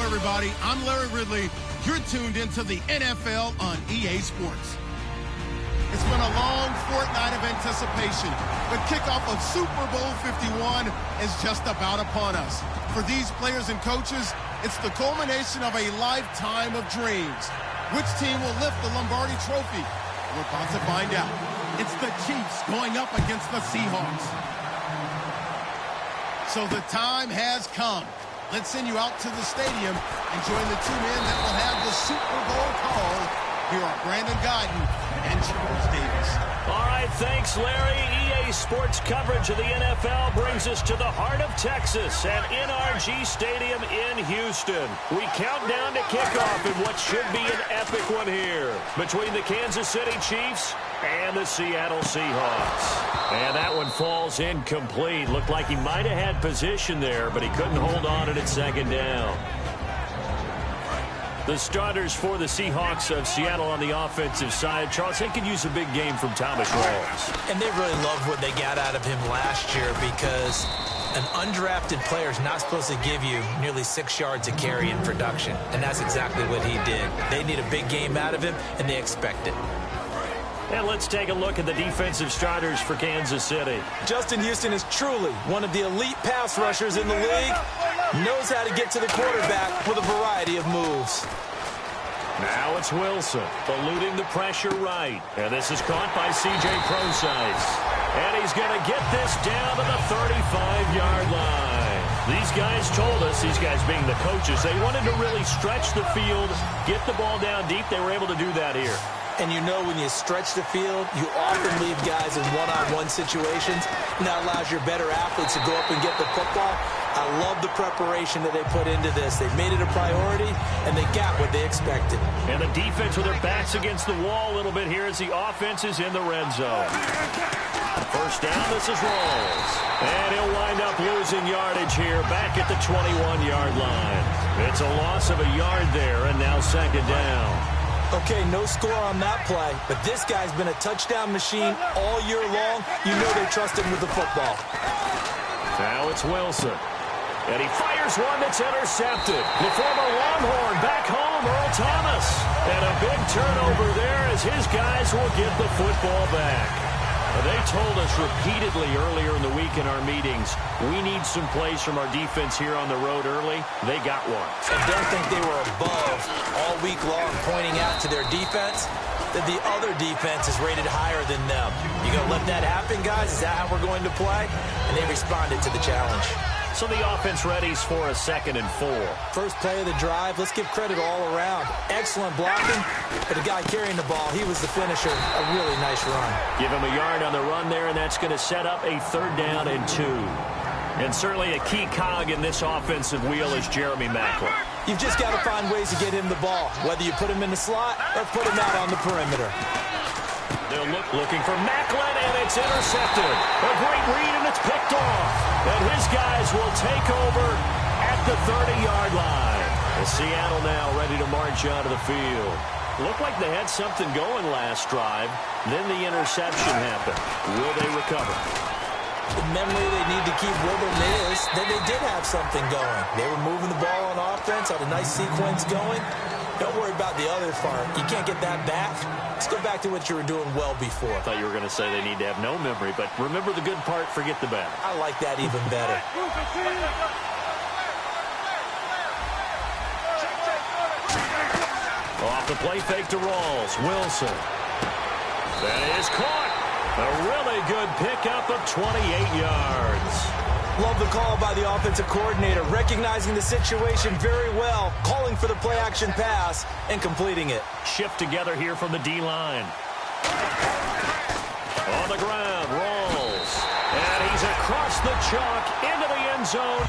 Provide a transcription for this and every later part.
Everybody, I'm Larry Ridley. You're tuned into the NFL on EA Sports. It's been a long fortnight of anticipation. The kickoff of Super Bowl 51 is just about upon us. For these players and coaches, it's the culmination of a lifetime of dreams. Which team will lift the Lombardi Trophy? We're about to find out. It's the Chiefs going up against the Seahawks. So the time has come. Let's send you out to the stadium and join the two men that will have the Super Bowl call. Here are Brandon Guyton and Charles Davis. All right, thanks, Larry. EA Sports coverage of the NFL brings us to the heart of Texas at NRG Stadium in Houston. We count down to kickoff in what should be an epic one here between the Kansas City Chiefs and the Seattle Seahawks. And that one falls incomplete. Looked like he might have had position there, but he couldn't hold on at second down. The starters for the Seahawks of Seattle on the offensive side. Charles, they could use a big game from Thomas Rawls. And they really loved what they got out of him last year because an undrafted player is not supposed to give you nearly 6 yards a carry in production. And that's exactly what he did. They need a big game out of him, and they expect it. And let's take a look at the defensive starters for Kansas City. Justin Houston is truly one of the elite pass rushers in the league. Knows how to get to the quarterback with a variety of moves. Now it's Wilson, eluding the pressure right. And this is caught by C.J. Prosise. And he's going to get this down to the 35-yard line. These guys told us, these guys being the coaches, they wanted to really stretch the field, get the ball down deep. They were able to do that here. And you know when you stretch the field, you often leave guys in one-on-one situations, and that allows your better athletes to go up and get the football. I love the preparation that they put into this. They made it a priority, and they got what they expected. And the defense with their backs against the wall a little bit here as the offense is in the red zone. First down, this is Rawls. And he'll wind up losing yardage here back at the 21-yard line. It's a loss of a yard there, and now second down. Okay, no score on that play, but this guy's been a touchdown machine all year long. You know they trust him with the football. Now it's Wilson. And he fires one that's intercepted. The former Longhorn back home, Earl Thomas. And a big turnover there as his guys will get the football back. They told us repeatedly earlier in the week in our meetings, we need some plays from our defense here on the road early. They got one. I don't think they were above all week long pointing out to their defense that the other defense is rated higher than them. You going to let that happen, guys? Is that how we're going to play? And they responded to the challenge. So the offense readies for a 2nd and 4. First play of the drive. Let's give credit all around. Excellent blocking, but the guy carrying the ball, he was the finisher. A really nice run. Give him a yard on the run there, and that's going to set up a 3rd down and 2. And certainly a key cog in this offensive wheel is Jeremy Maclin. You've just got to find ways to get him the ball, whether you put him in the slot or put him out on the perimeter. They're looking for Maclin, and it's intercepted. A great read, and it's picked off. And his guys will take over at the 30-yard line. And Seattle now ready to march out of the field. Looked like they had something going last drive. Then the interception happened. Will they recover? The memory they need to keep with them is that they did have something going. They were moving the ball on offense, had a nice sequence going. Don't worry about the other part. You can't get that back. Let's go back to what you were doing well before. I thought you were going to say they need to have no memory, but remember the good part, forget the bad. I like that even better. Off the play fake to Rawls. Wilson. That is caught. A really good pickup of 28 yards. Love the call by the offensive coordinator, recognizing the situation very well, calling for the play-action pass, and completing it. Shift together here from the D-line. On the ground, Rawls. And he's across the chalk into the end zone.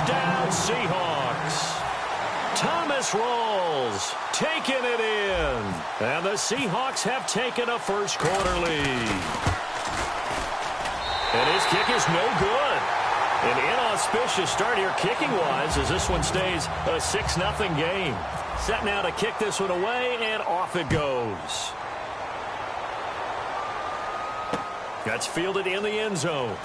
down, Seahawks. Thomas rolls, taking it in. And the Seahawks have taken a first quarter lead. And his kick is no good. An inauspicious start here kicking-wise as this one stays a 6-0 game. Set now to kick this one away, and off it goes. That's fielded in the end zone.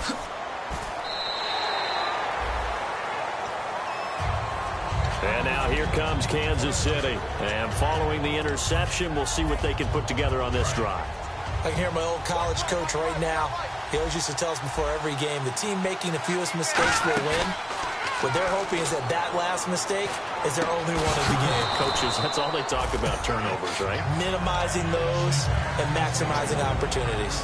And now here comes Kansas City. And following the interception, we'll see what they can put together on this drive. I can hear my old college coach right now. He always used to tell us before every game, the team making the fewest mistakes will win. What they're hoping is that that last mistake is their only one of the game. Coaches, that's all they talk about, turnovers, right? Minimizing those and maximizing opportunities.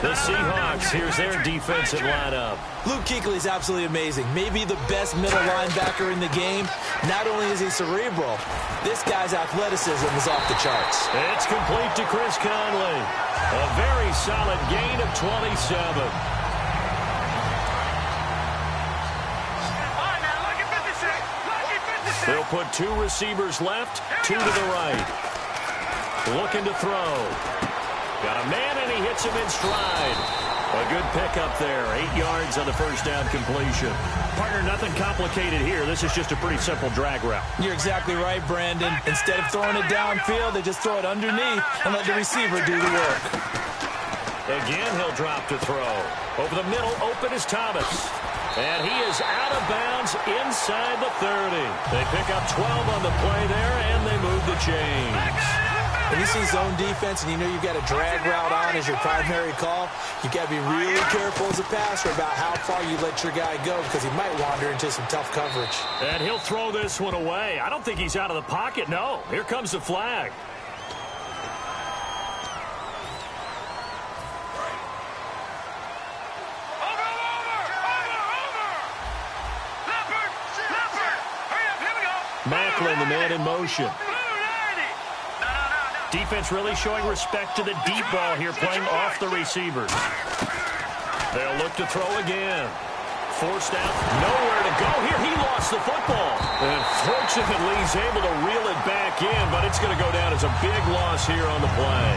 The Seahawks, here's their defensive lineup. Luke Kuechly is absolutely amazing. Maybe the best middle linebacker in the game. Not only is he cerebral, this guy's athleticism is off the charts. It's complete to Chris Conley. A very solid gain of 27. They'll put 2 receivers left, 2 to the right. Looking to throw. Got a man, and he hits him in stride. A good pickup there. 8 yards on the first down completion. Partner, nothing complicated here. This is just a pretty simple drag route. You're exactly right, Brandon. Instead of throwing it downfield, they just throw it underneath and let the receiver do the work. Again, he'll drop to throw. Over the middle, open is Thomas. And he is out of bounds inside the 30. They pick up 12 on the play there, and they move the chains. When you see zone defense and you know you've got a drag route on as your primary call, you've got to be really careful as a passer about how far you let your guy go because he might wander into some tough coverage. And he'll throw this one away. I don't think he's out of the pocket. No, here comes the flag. Macklin, the man in motion. Defense really showing respect to the deep ball here, playing off the receivers. They'll look to throw again. Forced out, nowhere to go here. He lost the football. And fortunately, he's able to reel it back in, but it's going to go down as a big loss here on the play.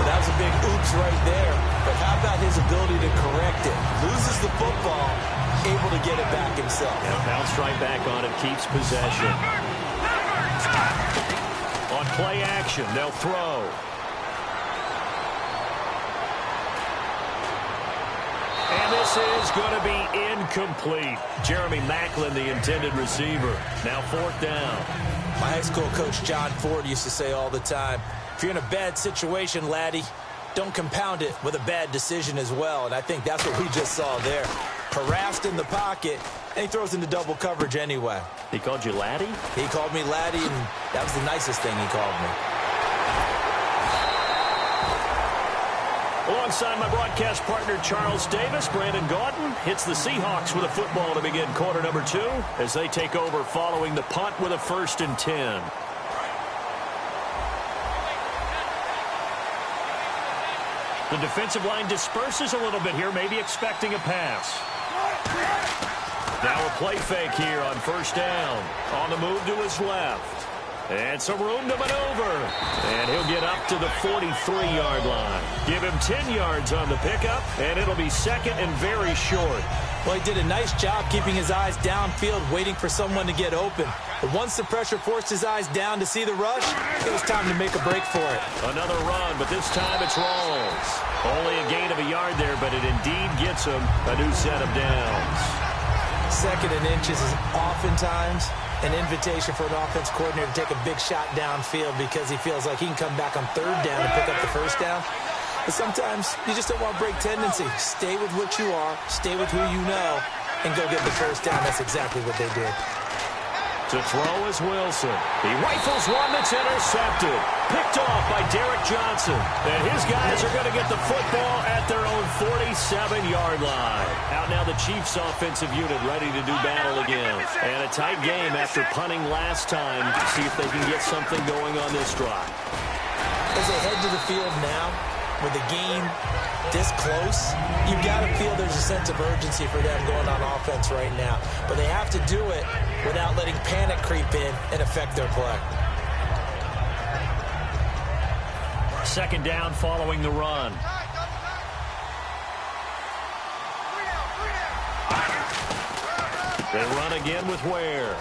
Well, that was a big oops right there. But how about his ability to correct it? Loses the football, able to get it back himself. And bounced right back on it, keeps possession. On play action, they'll throw. And this is going to be incomplete. Jeremy Macklin, the intended receiver. Now 4th down. My high school coach, John Ford, used to say all the time, if you're in a bad situation, laddie, don't compound it with a bad decision as well. And I think that's what we just saw there. Harassed in the pocket, and he throws into double coverage anyway. He called you laddie? He called me laddie, and that was the nicest thing he called me. Alongside my broadcast partner, Charles Davis, Brandon Gaudin hits the Seahawks with a football to begin quarter number 2 as they take over following the punt with a 1st and 10. The defensive line disperses a little bit here, maybe expecting a pass. Now a play fake here on 1st down. On the move to his left. And some room to maneuver. And he'll get up to the 43-yard line. Give him 10 yards on the pickup, and it'll be 2nd and very short. Well, he did a nice job keeping his eyes downfield, waiting for someone to get open. But once the pressure forced his eyes down to see the rush, it was time to make a break for it. Another run, but this time it's Rawls. Only a gain of a yard there, but it indeed gets him a new set of downs. 2nd and inches is oftentimes an invitation for an offense coordinator to take a big shot downfield because he feels like he can come back on 3rd down and pick up the 1st down. But sometimes you just don't want break tendency. Stay with what you are, stay with who you know, and go get the 1st down. That's exactly what they did. To throw is Wilson. He rifles one that's intercepted. Picked off by Derek Johnson. And his guys are going to get the football at their own 47-yard line. Out now the Chiefs offensive unit ready to do battle again. And a tight game after punting last time to see if they can get something going on this drive. As they head to the field now, with the game this close, you've got to feel there's a sense of urgency for them going on offense right now. But they have to do it without letting panic creep in and affect their play. Second down following the run. They run again with Ware.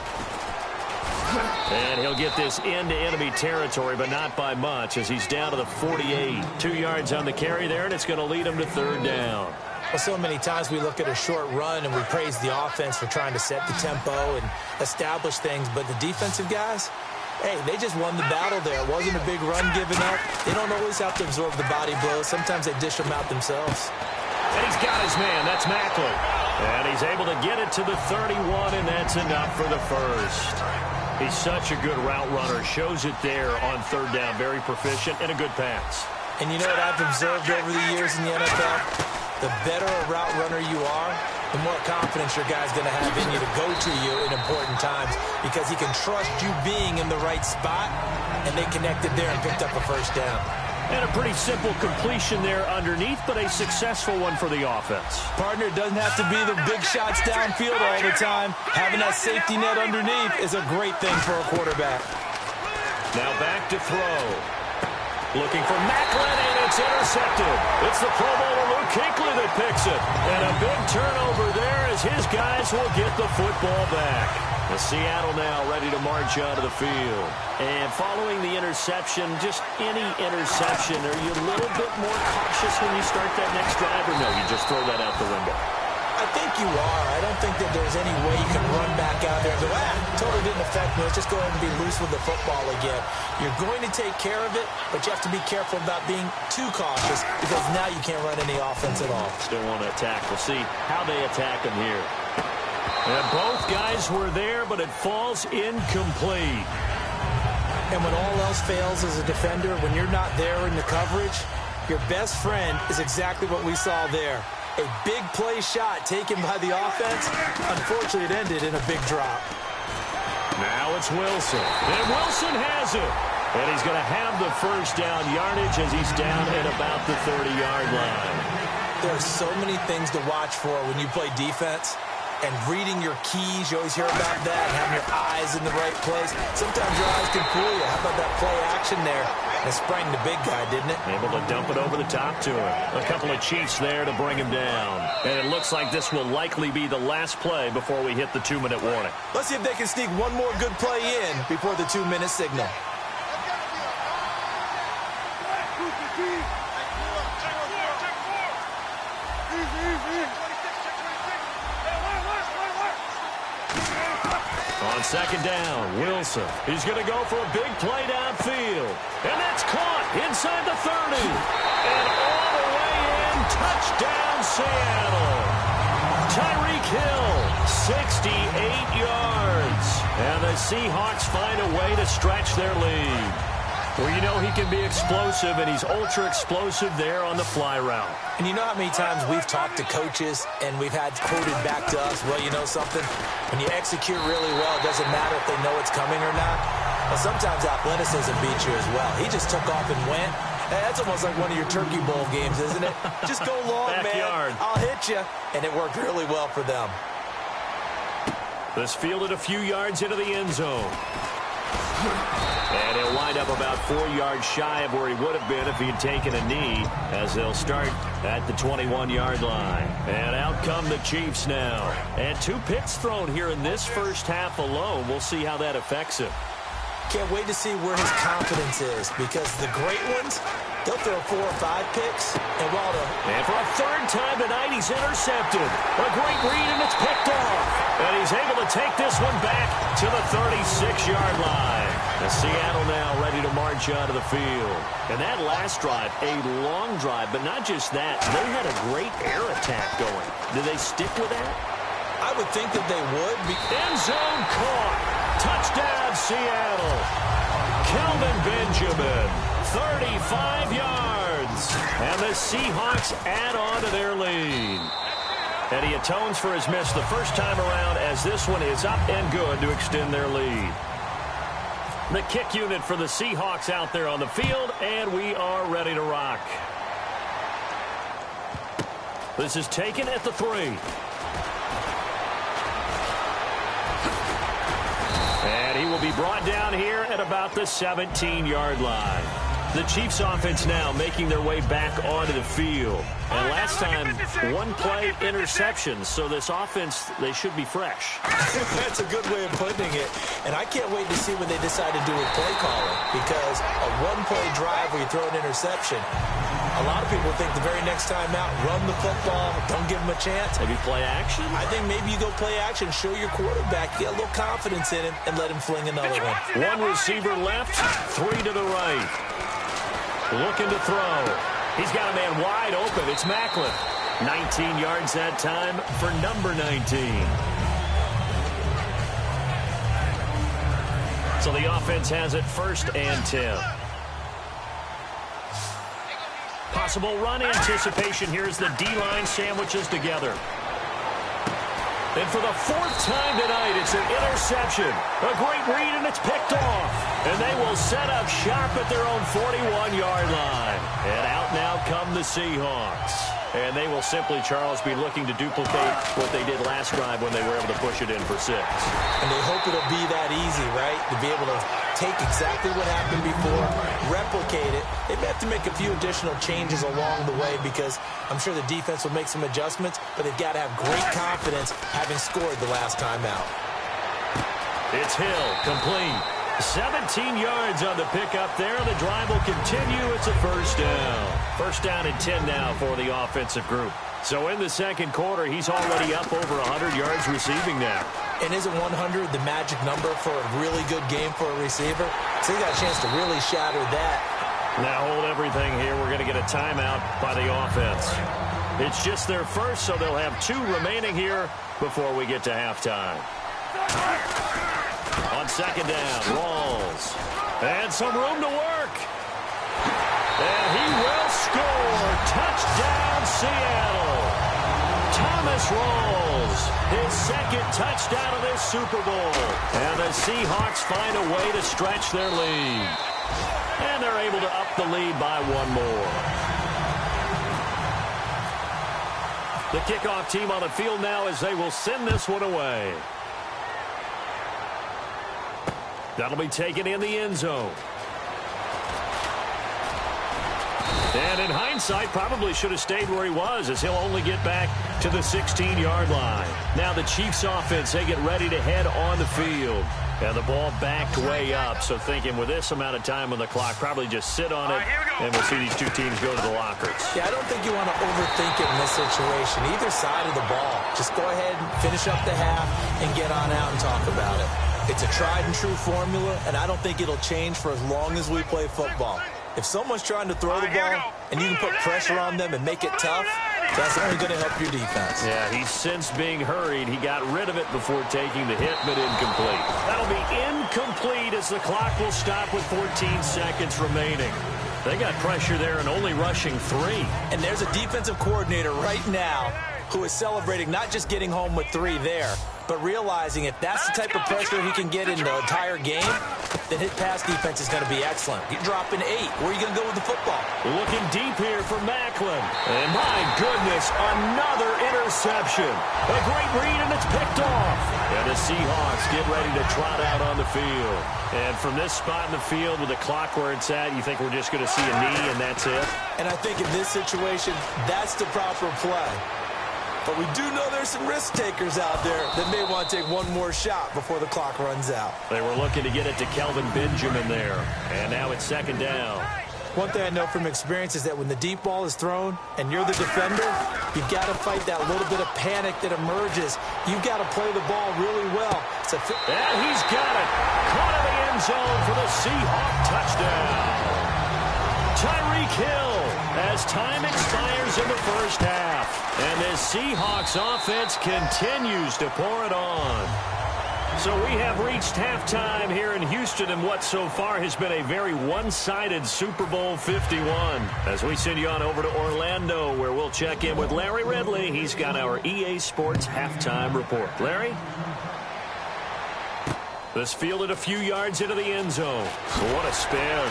And he'll get this into enemy territory, but not by much, as he's down to the 48. 2 yards on the carry there, and it's going to lead him to third down. Well, so many times we look at a short run and we praise the offense for trying to set the tempo and establish things, but the defensive guys, hey, they just won the battle there. It wasn't a big run given up. They don't always have to absorb the body blows. Sometimes they dish them out themselves. And he's got his man. That's Macklin. And he's able to get it to the 31, and that's enough for the first. He's such a good route runner. Shows it there on third down. Very proficient and a good pass. And you know what I've observed over the years in the NFL? The better a route runner you are, the more confidence your guy's going to have in you to go to you in important times, because he can trust you being in the right spot, and they connected there and picked up a first down. And a pretty simple completion there underneath, but a successful one for the offense. Partner, doesn't have to be the big shots downfield all the time. Having that safety net underneath is a great thing for a quarterback. Now back to throw. Looking for Macklin, and it's intercepted. It's the Pro Bowler Luke Kuechly that picks it. And a big turnover there as his guys will get the football back. The Seattle now ready to march onto the field. And following the interception, just any interception, are you a little bit more cautious when you start that next drive, or no, you just throw that out the window? I think you are. I don't think that there's any way you can run back out there and go, totally didn't affect me. Let's just go ahead and be loose with the football again. You're going to take care of it, but you have to be careful about being too cautious, because now you can't run any offense at all. Still want to attack. We'll see how they attack him here. And both guys were there, but it falls incomplete. And when all else fails as a defender, when you're not there in the coverage, your best friend is exactly what we saw there. A big play shot taken by the offense. Unfortunately, it ended in a big drop. Now it's Wilson. And Wilson has it. And he's going to have the first down yardage as he's down at about the 30-yard line. There are so many things to watch for when you play defense. And reading your keys, you always hear about that, having your eyes in the right place. Sometimes your eyes can fool you. How about that play action there? It sprang the big guy, didn't it? Able to dump it over the top to him. A couple of Chiefs there to bring him down. And it looks like this will likely be the last play before we hit the 2-minute warning. Let's see if they can sneak one more good play in before the 2-minute signal. On second down, Wilson. He's going to go for a big play downfield. And that's caught inside the 30. And all the way in, touchdown Seattle. Tyreek Hill, 68 yards. And the Seahawks find a way to stretch their lead. Well, you know he can be explosive, and he's ultra-explosive there on the fly route. And you know how many times we've talked to coaches and we've had quoted back to us, well, you know something? When you execute really well, it doesn't matter if they know it's coming or not. Well, sometimes athleticism beats you as well. He just took off and went. Hey, that's almost like one of your Turkey Bowl games, isn't it? Just go long, Backyard. man. I'll hit you. And it worked really well for them. This fielded a few yards into the end zone. And he'll wind up about 4 yards shy of where he would have been if he had taken a knee, as they'll start at the 21-yard line. And out come the Chiefs now. And 2 picks thrown here in this first half alone. We'll see how that affects him. Can't wait to see where his confidence is, because the great ones, they'll throw 4 or 5 picks. And for a third time tonight, he's intercepted. A great read, and it's picked off. And he's able to take this one back to the 36-yard line. And Seattle now ready to march onto the field. And that last drive, a long drive, but not just that. They had a great air attack going. Do they stick with that? I would think that they would. End zone caught. Touchdown, Seattle. Kelvin Benjamin, 35 yards. And the Seahawks add on to their lead. And he atones for his miss the first time around, as this one is up and good to extend their lead. The kick unit for the Seahawks out there on the field, and we are ready to rock. This is taken at the 3. And he will be brought down here at about the 17-yard line. The Chiefs offense now making their way back onto the field. And last time, one play interception. So this offense, they should be fresh. That's a good way of putting it. And I can't wait to see when they decide to do with play calling. Because a one-play drive where you throw an interception, a lot of people think the very next time out, run the football, don't give them a chance. Maybe play action? I think maybe you go play action, show your quarterback, get a little confidence in him, and let him fling another one. One receiver left, 3 to the right. Looking to throw. He's got a man wide open. It's Macklin. 19 yards that time for number 19. So the offense has it 1st and 10. Possible run anticipation. Here's the D-line sandwiches together. And for the 4th time tonight, it's an interception. A great read, and it's picked off. And they will set up shop at their own 41-yard line. And out now come the Seahawks. And they will simply, Charles, be looking to duplicate what they did last drive when they were able to push it in for 6. And they hope it'll be that easy, right? To be able to take exactly what happened before, replicate it. They may have to make a few additional changes along the way because I'm sure the defense will make some adjustments, but they've got to have great confidence having scored the last time out. It's Hill, complete. 17 yards on the pickup there. The drive will continue. It's a 1st down. 1st down and 10 now for the offensive group. So in the 2nd quarter, he's already up over 100 yards receiving now. And isn't 100 the magic number for a really good game for a receiver? So he got a chance to really shatter that. Now hold everything here. We're going to get a timeout by the offense. It's just their first, so they'll have 2 remaining here before we get to halftime. On 2nd down, Rawls. And some room to work. And he will score. Touchdown, Seattle. Thomas Rawls, his 2nd touchdown of this Super Bowl. And the Seahawks find a way to stretch their lead. And they're able to up the lead by 1 more. The kickoff team on the field now as they will send this one away. That'll be taken in the end zone. And in hindsight, probably should have stayed where he was as he'll only get back to the 16-yard line. Now the Chiefs offense, they get ready to head on the field. And the ball backed way up, so thinking with this amount of time on the clock, probably just sit on it, and we'll see these 2 teams go to the lockers. Yeah, I don't think you want to overthink it in this situation. Either side of the ball. Just go ahead and finish up the half and get on out and talk about it. It's a tried-and-true formula, and I don't think it'll change for as long as we play football. If someone's trying to throw the ball and you can put pressure on them and make it tough, that's only going to help your defense. Yeah, he's since being hurried. He got rid of it before taking the hit, but incomplete. That'll be incomplete as the clock will stop with 14 seconds remaining. They got pressure there and only rushing 3. And there's a defensive coordinator right now who is celebrating not just getting home with 3 there, but realizing if that's the type of pressure he can get in the entire game, then his pass defense is going to be excellent. You're dropping 8. Where are you going to go with the football? Looking deep here for Macklin. And my goodness, another interception. A great read, and it's picked off. And the Seahawks get ready to trot out on the field. And from this spot in the field with the clock where it's at, you think we're just going to see a knee and that's it? And I think in this situation, that's the proper play. But we do know there's some risk takers out there that may want to take one more shot before the clock runs out. They were looking to get it to Kelvin Benjamin there. And now it's 2nd down. One thing I know from experience is that when the deep ball is thrown and you're the defender, you've got to fight that little bit of panic that emerges. You've got to play the ball really well. And he's got it. Caught in the end zone for the Seahawk touchdown. Tyreek Hill as time expires in the 1st half. And the Seahawks offense continues to pour it on. So we have reached halftime here in Houston in what so far has been a very one-sided Super Bowl 51. As we send you on over to Orlando, where we'll check in with Larry Ridley. He's got our EA Sports halftime report. Larry? This fielded a few yards into the end zone. What a spin.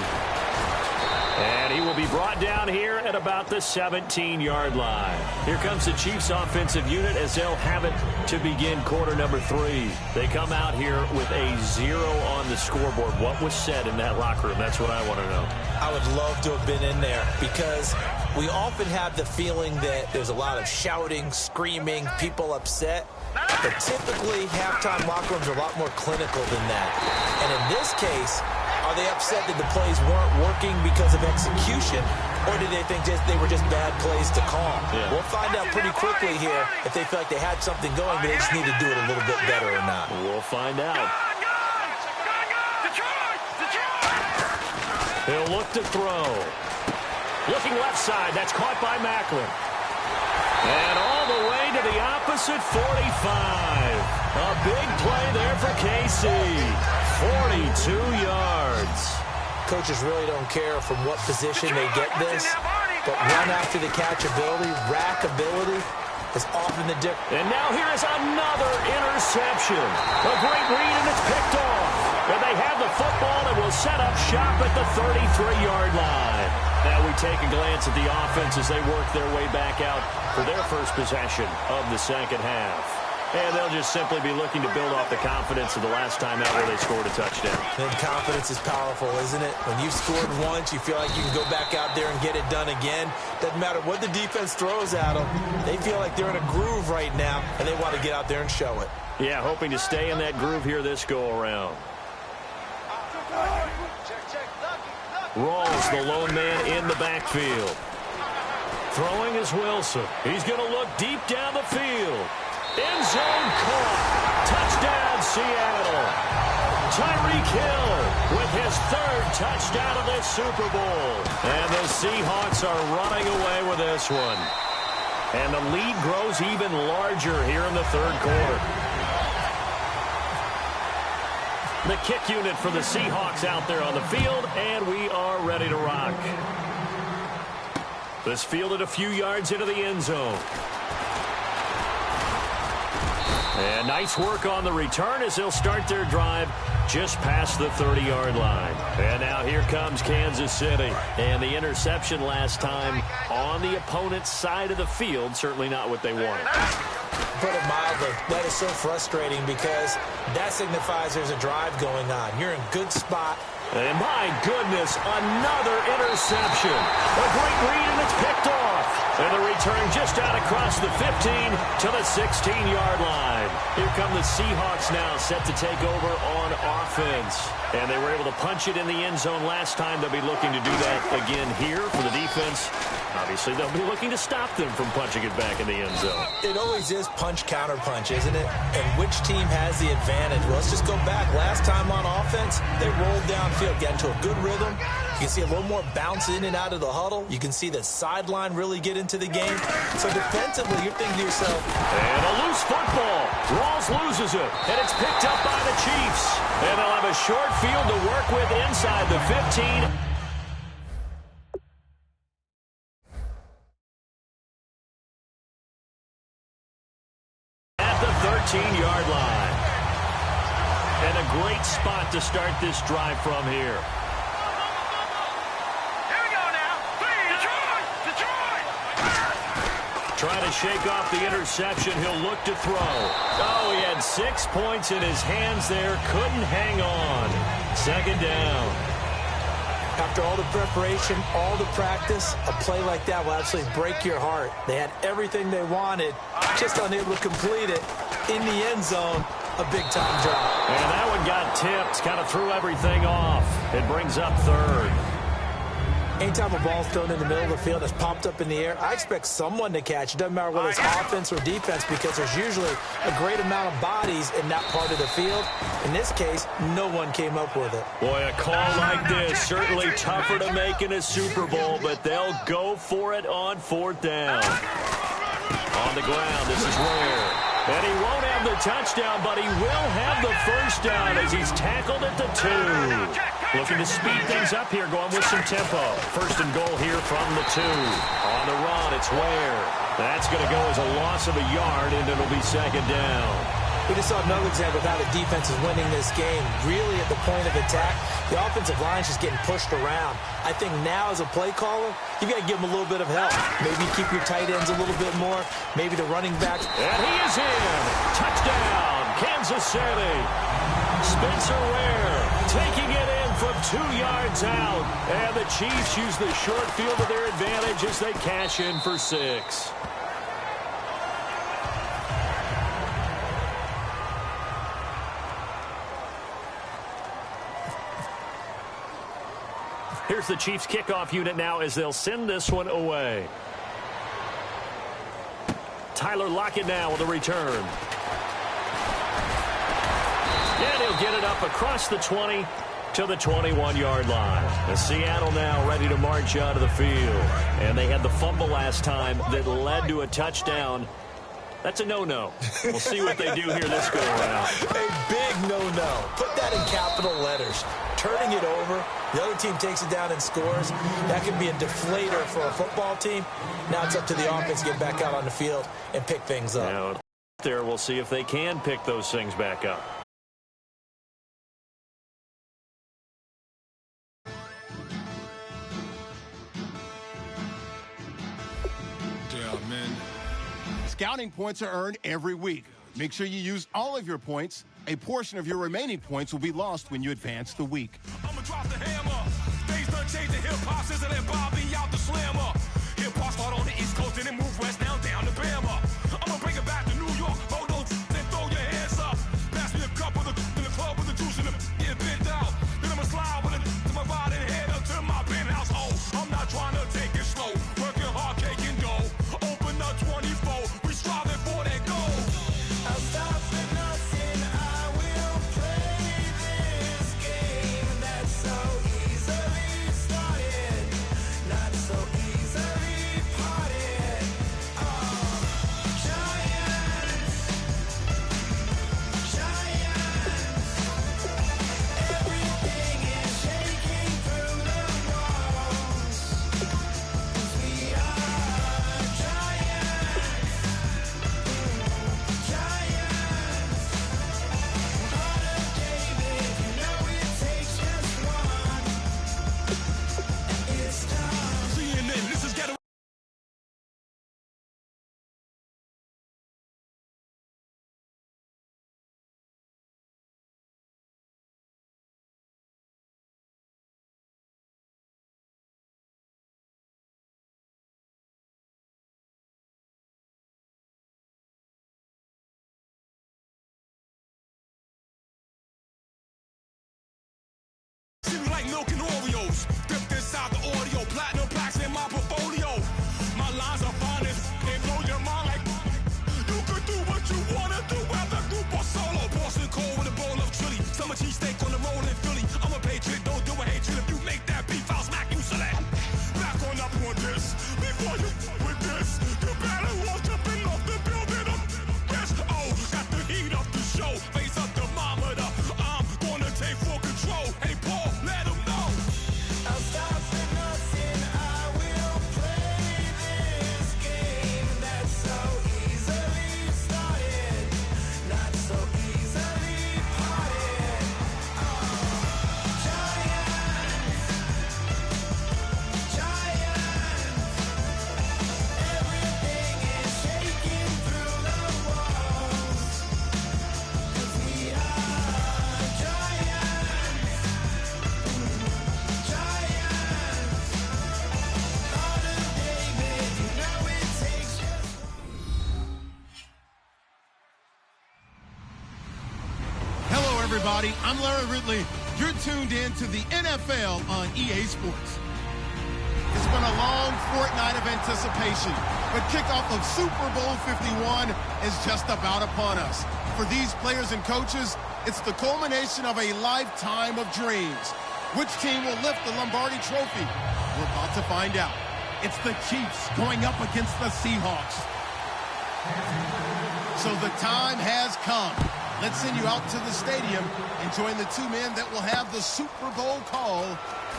And he will will be brought down here at about the 17-yard line. Here comes the Chiefs offensive unit as they'll have it to begin quarter number 3. They come out here with a 0 on the scoreboard. What was said in that locker room? That's what I want to know. I would love to have been in there because we often have the feeling that there's a lot of shouting, screaming, people upset. But typically, halftime locker rooms are a lot more clinical than that. And in this case, are they upset that the plays weren't working because of execution, or did they think they were just bad plays to call? Yeah. We'll find out pretty quickly here if they feel like they had something going, but they just need to do it a little bit better or not. We'll find out. He'll look to throw. Looking left side. That's caught by Macklin. And all the way to the opposite 45. A big play there for KC. 42 yards. Coaches really don't care from what position they get this, but run after the catch ability, rack ability is often the difference. And now here is another interception. A great read, and it's picked off. And they have the football and will set up shop at the 33-yard line. Now we take a glance at the offense as they work their way back out for their first possession of the second half. And they'll just simply be looking to build off the confidence of the last time out where they scored a touchdown. And confidence is powerful, isn't it? When you've scored once, you feel like you can go back out there and get it done again. Doesn't matter what the defense throws at them. They feel like they're in a groove right now, and they want to get out there and show it. Yeah, hoping to stay in that groove here this go-around. Rawls, the lone man in the backfield. Throwing is Wilson. He's going to look deep down the field. End zone caught. Touchdown, Seattle. Tyreek Hill with his 3rd touchdown of this Super Bowl. And the Seahawks are running away with this one. And the lead grows even larger here in the 3rd quarter. The kick unit for the Seahawks out there on the field, and we are ready to rock. This fielded a few yards into the end zone. And nice work on the return as they'll start their drive just past the 30-yard line. And now here comes Kansas City. And the interception last time on the opponent's side of the field, certainly not what they wanted. Put it mildly, that is so frustrating because that signifies there's a drive going on. You're in good spot. And my goodness, another interception. A great read, and it's picked off. And the return just out across the 15 to the 16-yard line. Here come the Seahawks now, set to take over on offense. And they were able to punch it in the end zone last time. They'll be looking to do that again here for the defense. Obviously, they'll be looking to stop them from punching it back in the end zone. It always is punch-counter-punch, isn't it? And which team has the advantage? Well, let's just go back. Last time on offense, they rolled downfield, got into a good rhythm. You can see a little more bounce in and out of the huddle. You can see the sideline really get into the game. So defensively, you're thinking to yourself. And a loose football. Rawls loses it. And it's picked up by the Chiefs. And they'll have a short field to work with inside the 15. At the 13-yard line. And a great spot to start this drive from here. Trying to shake off the interception. He'll look to throw. Oh, he had 6 points in his hands there. Couldn't hang on. 2nd down. After all the preparation, all the practice, a play like that will absolutely break your heart. They had everything they wanted, just unable to complete it. In the end zone, a big-time drop. And that one got tipped. Kind of threw everything off. It brings up 3rd. Anytime a ball's thrown in the middle of the field that's popped up in the air, I expect someone to catch. It doesn't matter whether it's offense or defense because there's usually a great amount of bodies in that part of the field. In this case, no one came up with it. Boy, a call like this, certainly tougher to make in a Super Bowl, but they'll go for it on 4th down. On the ground, this is Ware. And he won't have the touchdown, but he will have the 1st down as he's tackled at the 2. Looking to speed things up here, going with some tempo. 1st and goal here from the 2. On the run, it's Ware. That's going to go as a loss of a yard, and it'll be 2nd down. We just saw another example of how the defense is winning this game. Really at the point of attack, the offensive line is just getting pushed around. I think now as a play caller, you got to give them a little bit of help. Maybe keep your tight ends a little bit more. Maybe the running backs. And he is in. Touchdown, Kansas City. Spencer Ware taking it in from 2 yards out. And the Chiefs use the short field to their advantage as they cash in for 6. Here's the Chiefs kickoff unit now as they'll send this one away. Tyler Lockett now with a return. And he'll get it up across the 20 to the 21-yard line. And Seattle now ready to march out of the field. And they had the fumble last time that led to a touchdown. That's a no-no. We'll see what they do here this go-around. A big no-no. Put that in capital letters. Turning it over, the other team takes it down and scores. That can be a deflator for a football team. Now it's up to the offense to get back out on the field and pick things up. Now, there we'll see if they can pick those things back up. Yeah, man. Scouting points are earned every week. Make sure you use all of your points. A portion of your remaining points will be lost when you advance the week. I'ma drop the hammer. Things done changed the hip-hop since that Bobby out the slammer. Hip-hop start on the East Coast and then move west now down to Bama. I'ma bring it back to New York. Hold on, then throw your hands up. Pass me a cup with in the club with the juice and get bent out. Then I'ma slide with it to my ride and head up to my penthouse. Oh, I'm not trying to take it slow. Working hard, cake and dough. Open up 24. We striving for that goal. I'll stop for nothing. I will play this game that's so easily started, not so easily parted. Giants, everything is shaking through the walls. We are giants. Heart of David, you know it takes just one. It's time. CNN, this is Ghetto. Seem like milk and Oreos. Dipped inside the audio. Platinum plaques in my portfolio. My lines are finest. They blow your mind like you could do what you wanna do as a group or solo. Boston cold with a bowl of chili. Summer cheesesteak on the roll in Philly. I'm a patriot, don't do a hatred. If you make that beef, I'll smack you silly. Back on up on this. Before you with this, you better walk jumping off the building. Yes, oh, got the heat up the show. Face up thermometer. I'm gonna take full control. Hey, Paul, let him know. I'll stop for nothing. I will play this game that's so easily started, not so easily parted. Giants, everything is shaking through the walls. 'Cause we are giants. Heart of David, you know it takes just. Hello, everybody. I'm Larry Ridley. You're tuned in to the NFL on EA Sports. It's been a long fortnight of anticipation, but kickoff of Super Bowl 51 is just about upon us. For these players and coaches, it's the culmination of a lifetime of dreams. Which team will lift the Lombardi Trophy? We're about to find out. It's the Chiefs going up against the Seahawks. So the time has come. Let's send you out to the stadium and join the two men that will have the Super Bowl call.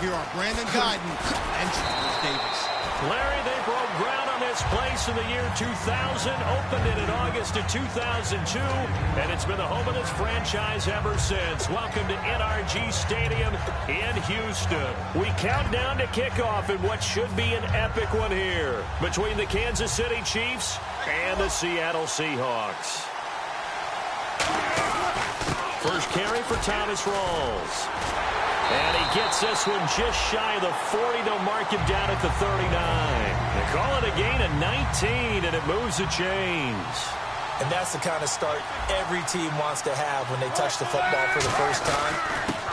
Here are Brandon Guyton and Charles Davis. Larry, they broke ground on this place in the year 2000, opened it in August of 2002, and it's been the home of this franchise ever since. Welcome to NRG Stadium in Houston. We count down to kickoff in what should be an epic one here between the Kansas City Chiefs and the Seattle Seahawks. First carry for Thomas Rawls. And he gets this one just shy of the 40. They'll mark him down at the 39. They call it a gain of 19, and it moves the chains. And that's the kind of start every team wants to have when they touch the football for the first time.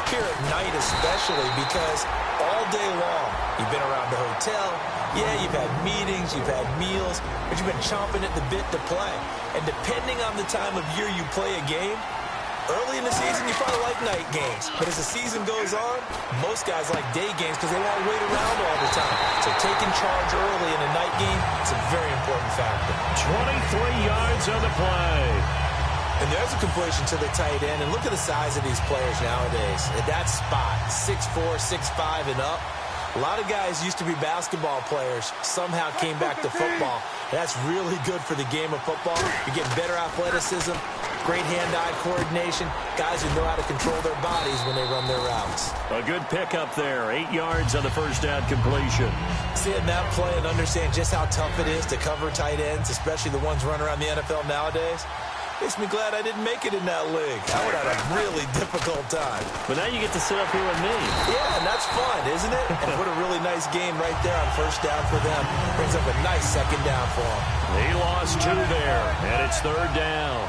Here at night especially, because all day long you've been around the hotel. Yeah, you've had meetings, you've had meals, but you've been chomping at the bit to play. And depending on the time of year you play a game, early in the season, you probably like night games. But as the season goes on, most guys like day games because they want to wait around all the time. So taking charge early in a night game is a very important factor. 23 yards on the play. And there's a completion to the tight end. And look at the size of these players nowadays. At that spot, 6'4", 6'5", and up. A lot of guys used to be basketball players, somehow came back to football. That's really good for the game of football. You get better athleticism, great hand-eye coordination, guys who know how to control their bodies when they run their routes. A good pickup there, 8 yards on the first down completion. Seeing that play and understand just how tough it is to cover tight ends, especially the ones running around the NFL nowadays, makes me glad I didn't make it in that league. I would have had a really difficult time. But now you get to sit up here with me. Yeah, and that's fun, isn't it? And put a really nice game right there on first down for them. Brings up a nice second down for them. He lost 2 there, and it's third down.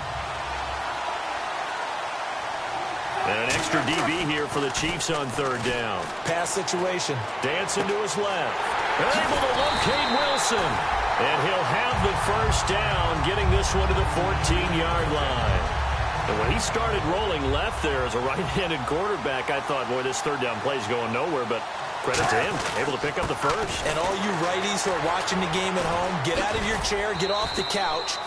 And an extra DB here for the Chiefs on third down. Pass situation. Dancing to his left. Able to locate Wilson. And he'll have the first down, getting this one to the 14-yard line. And when he started rolling left there as a right-handed quarterback, I thought, boy, this third down play is going nowhere, but credit to him, able to pick up the first. And all you righties who are watching the game at home, get out of your chair, get off the couch,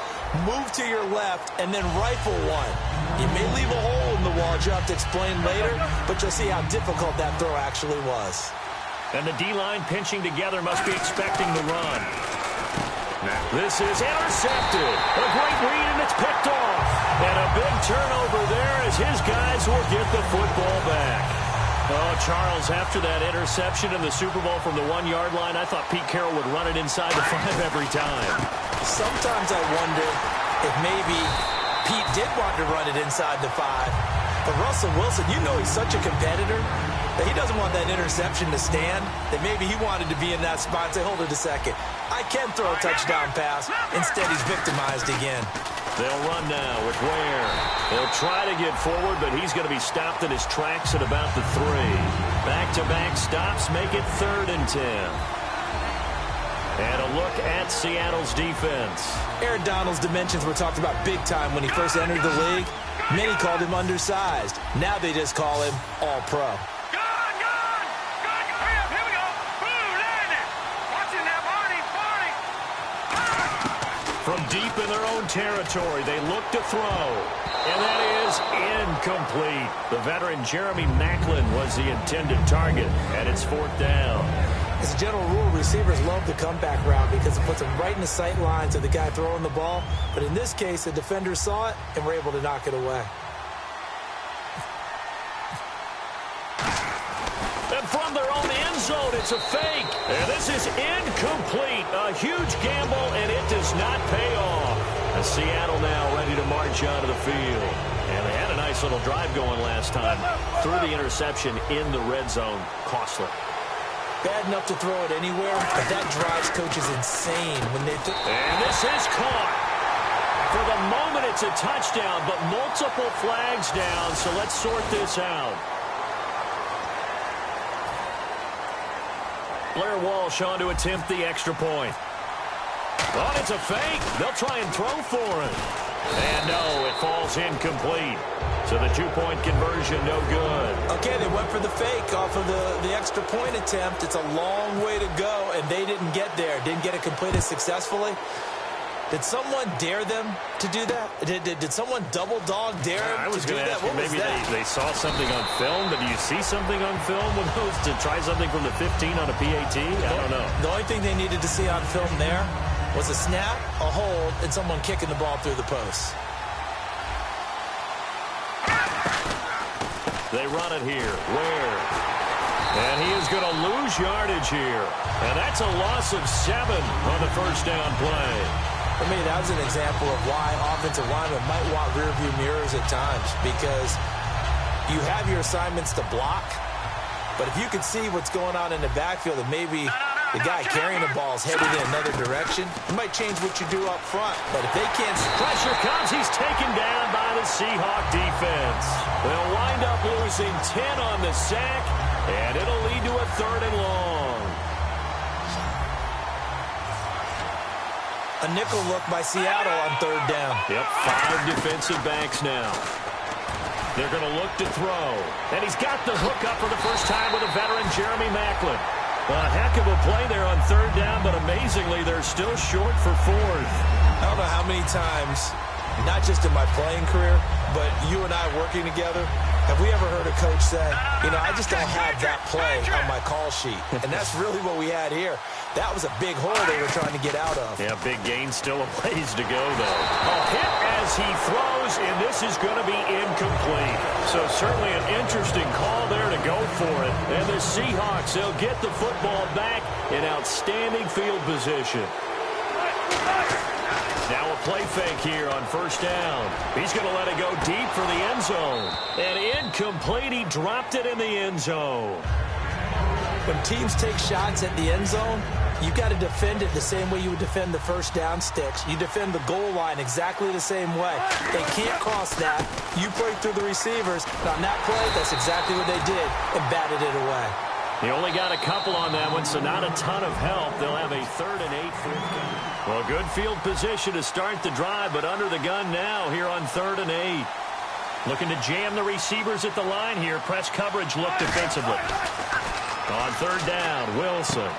move to your left, and then rifle one. You may leave a hole in the wall, which you'll have to explain later, but you'll see how difficult that throw actually was. And the D-line pinching together must be expecting the run. This is intercepted. A great read, and it's picked off. And a big turnover there as his guys will get the football back. Oh, Charles, after that interception in the Super Bowl from the 1-yard line, I thought Pete Carroll would run it inside the 5 every time. Sometimes I wonder if maybe Pete did want to run it inside the 5. But Russell Wilson, you know he's such a competitor that he doesn't want that interception to stand, that maybe he wanted to be in that spot and say, hold it a second. I can throw a touchdown pass. Instead, he's victimized again. They'll run now with Ware. They'll try to get forward, but he's going to be stopped in his tracks at about the 3. Back-to-back stops make it 3rd and 10. And a look at Seattle's defense. Aaron Donald's dimensions were talked about big time when he first entered the league. Many called him undersized. Now they just call him all-pro. From deep in their own territory, they look to throw. And that is incomplete. The veteran Jeremy Maclin was the intended target, and it's 4th down. As a general rule, receivers love the comeback route because it puts them right in the sight lines of the guy throwing the ball. But in this case, the defenders saw it and were able to knock it away. And from their own end zone, it's a fake. And this is incomplete. A huge gamble, and it does not pay off. And Seattle now ready to march onto the field. And they had a nice little drive going last time. Threw the interception in the red zone. Costly. Bad enough to throw it anywhere, but that drives coaches insane when they... And this is caught. For the moment, it's a touchdown, but multiple flags down, so let's sort this out. Blair Walsh on to attempt the extra point. Oh, it's a fake. They'll try and throw for it. And no, it falls incomplete. So the 2-point conversion, no good. Okay, they went for the fake off of the extra point attempt. It's a long way to go, and they didn't get there. Didn't get it completed successfully. Did someone dare them to do that? Did someone double dog dare them to do that? What was that? Maybe they saw something on film, but do you see something on film with those to try something from the 15 on a PAT? I don't know. The only thing they needed to see on film there was a snap, a hold, and someone kicking the ball through the post. They run it here. Ware. And he is going to lose yardage here. And that's a loss of 7 on the first down play. For me, that was an example of why offensive linemen might want rearview mirrors at times, because you have your assignments to block, but if you could see what's going on in the backfield and maybe the guy carrying the ball is headed in another direction, it might change what you do up front. But if they can't... Pressure comes. He's taken down by the Seahawk defense. They'll wind up losing 10 on the sack, and it'll lead to a 3rd and long. A nickel look by Seattle on 3rd down. Yep, 5 defensive backs now. They're going to look to throw. And he's got the hook up for the first time with a veteran, Jeremy Maclin. A heck of a play there on 3rd down, but amazingly, they're still short for 4th. I don't know how many times, not just in my playing career, but you and I working together, have we ever heard a coach say, you know, I just don't have that play on my call sheet. And that's really what we had here. That was a big hole they were trying to get out of. Yeah, big gain, still a ways to go, though. A hit as he throws, and this is going to be incomplete. So certainly an interesting call there to go for it. And the Seahawks, they'll get the football back in outstanding field position. Now a play fake here on 1st down. He's going to let it go deep for the end zone. And incomplete, he dropped it in the end zone. When teams take shots at the end zone, you got to defend it the same way you would defend the 1st down sticks. You defend the goal line exactly the same way. They can't cross that. You break through the receivers. And on that play, that's exactly what they did and batted it away. He only got a couple on that one, so not a ton of help. They'll have a 3rd and 8. Well, good field position to start the drive, but under the gun now here on 3rd and 8. Looking to jam the receivers at the line here. Press coverage look defensively. On 3rd down, Wilson.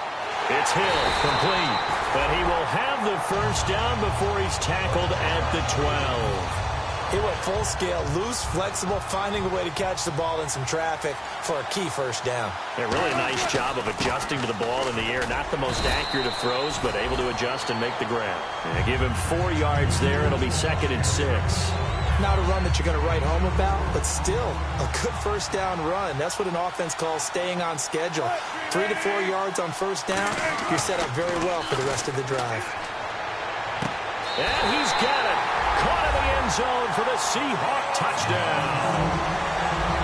It's Hill, complete. But he will have the first down before he's tackled at the 12. He went full scale, loose, flexible, finding a way to catch the ball in some traffic for a key first down. A really nice job of adjusting to the ball in the air. Not the most accurate of throws, but able to adjust and make the grab. And give him 4 yards there. It'll be 2nd and 6. Not a run that you're going to write home about, but still a good first down run. That's what an offense calls staying on schedule. 3 to 4 yards on 1st down, you're set up very well for the rest of the drive. And he's got it. Caught in the end zone for the Seahawk touchdown.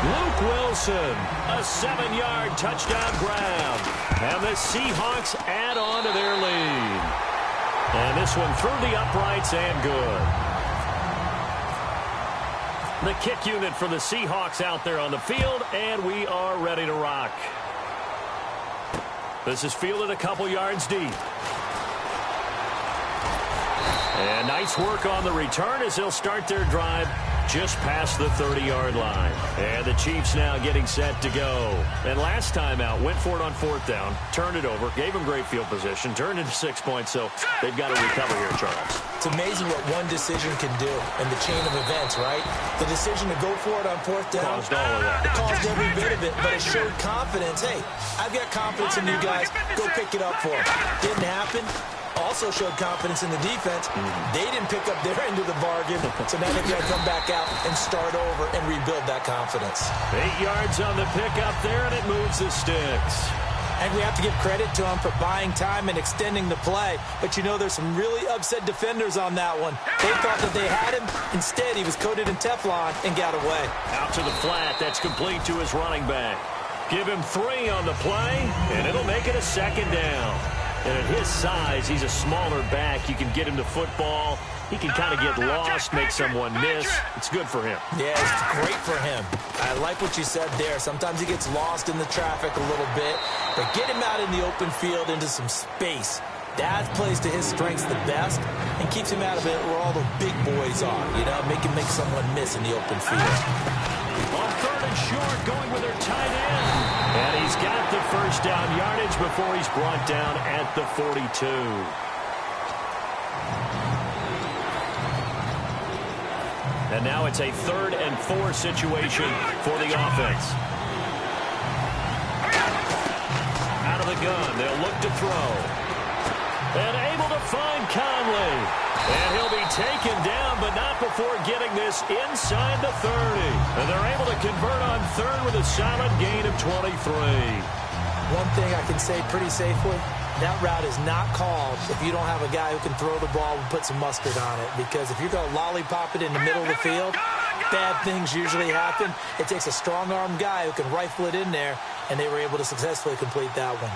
Luke Wilson, a 7-yard touchdown grab. And the Seahawks add on to their lead. And this one through the uprights and good. The kick unit for the Seahawks out there on the field, and we are ready to rock. This is fielded a couple yards deep. And nice work on the return as they'll start their drive just past the 30-yard line. And the Chiefs now getting set to go. And last time out, went for it on 4th down, turned it over, gave them great field position, turned into 6 points, so they've got to recover here, Charles. It's amazing what one decision can do in the chain of events, right? The decision to go for it on 4th down. Caused all of that. It caused every bit of it, but it showed confidence. Hey, I've got confidence in you guys. Go pick it up for them. Didn't happen. Also showed confidence in the defense. They didn't pick up their end of the bargain, so now they've got to come back out and start over and rebuild that confidence. 8 yards on the pickup there, and it moves the sticks. And we have to give credit to him for buying time and extending the play. But, you know, there's some really upset defenders on that one. They thought that they had him. Instead, he was coated in Teflon and got away. Out to the flat. That's complete to his running back. Give him 3 on the play, and it'll make it a 2nd down. And at his size, he's a smaller back. You can get him the football. He can kind of get lost, make someone miss. It's good for him. Yeah, it's great for him. I like what you said there. Sometimes he gets lost in the traffic a little bit. But get him out in the open field into some space. That plays to his strengths the best and keeps him out of it where all the big boys are. You know, make someone miss in the open field. On 3rd and short, going with their tight end. And he's got the first down yardage before he's brought down at the 42. And now it's a 3rd and 4 situation for the offense. Out of the gun, they'll look to throw. And able to find Conley. And he'll be taken down, but not before getting this inside the 30. And they're able to convert on 3rd with a solid gain of 23. One thing I can say pretty safely, that route is not called if you don't have a guy who can throw the ball and put some mustard on it. Because if you're going to lollipop it in the middle of the field, bad things usually happen. It takes a strong-armed guy who can rifle it in there, and they were able to successfully complete that one.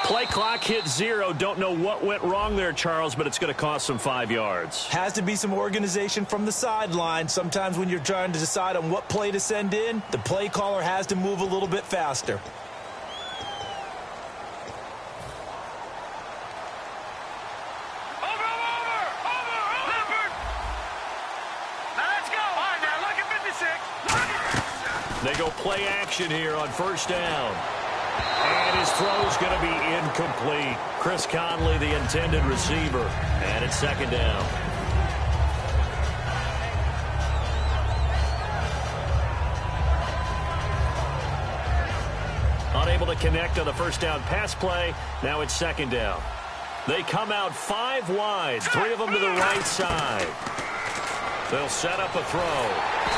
Play clock hit 0. Don't know what went wrong there, Charles, but it's going to cost them 5 yards. Has to be some organization from the sideline. Sometimes when you're trying to decide on what play to send in, the play caller has to move a little bit faster. They go play action here on 1st down. And his throw's going to be incomplete. Chris Conley, the intended receiver. And it's 2nd down. Unable to connect on the 1st down pass play. Now it's 2nd down. They come out 5 wide. 3 of them to the right side. They'll set up a throw.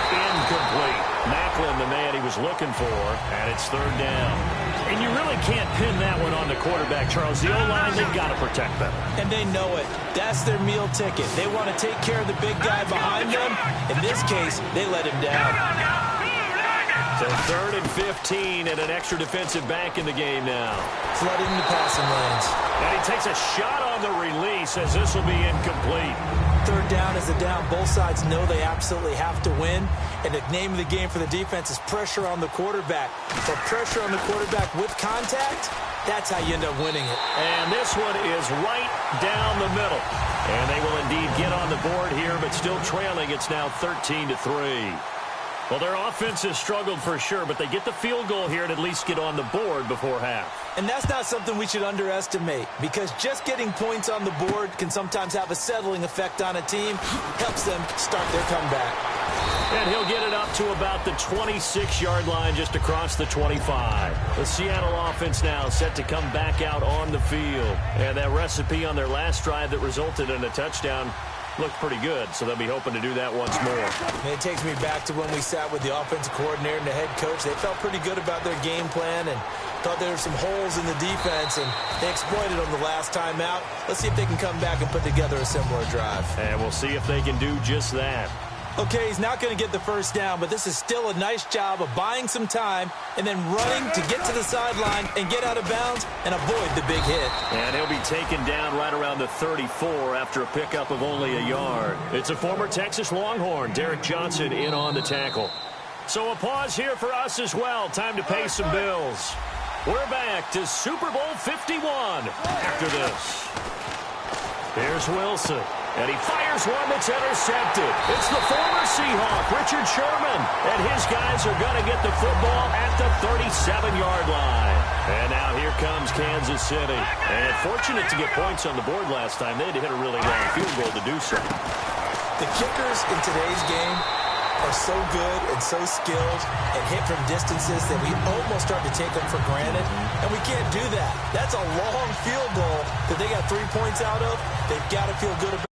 Incomplete. Macklin, the man he was looking for, and it's 3rd down. And you really can't pin that one on the quarterback, Charles. The O-line, they've got to protect them. And they know it. That's their meal ticket. They want to take care of the big guy behind them. In this case, they let him down. So 3rd and 15 and an extra defensive back in the game now. Flooding the passing lanes. And he takes a shot on the release as this will be incomplete. 3rd down is a down. Both sides know they absolutely have to win. And the name of the game for the defense is pressure on the quarterback. But pressure on the quarterback with contact, that's how you end up winning it. And this one is right down the middle. And they will indeed get on the board here, but still trailing. It's now 13-3. Well, their offense has struggled for sure, but they get the field goal here and at least get on the board before half. And that's not something we should underestimate, because just getting points on the board can sometimes have a settling effect on a team. Helps them start their comeback. And he'll get it up to about the 26-yard line, just across the 25. The Seattle offense now set to come back out on the field. And that recipe on their last drive that resulted in a touchdown looked pretty good, so they'll be hoping to do that once more. And it takes me back to when we sat with the offensive coordinator and the head coach. They felt pretty good about their game plan and thought there were some holes in the defense, and they exploited them the last time out. Let's see if they can come back and put together a similar drive. And we'll see if they can do just that. Okay, he's not going to get the 1st down, but this is still a nice job of buying some time and then running to get to the sideline and get out of bounds and avoid the big hit. And he'll be taken down right around the 34 after a pickup of only a yard. It's a former Texas Longhorn, Derek Johnson, in on the tackle. So a pause here for us as well. Time to pay some bills. We're back to Super Bowl 51 after this. Here's Wilson. And he fires one that's intercepted. It's the former Seahawk, Richard Sherman. And his guys are going to get the football at the 37-yard line. And now here comes Kansas City. And fortunate to get points on the board last time. They had to hit a really long field goal to do so. The kickers in today's game are so good and so skilled and hit from distances that we almost start to take them for granted. And we can't do that. That's a long field goal that they got 3 points out of. They've got to feel good about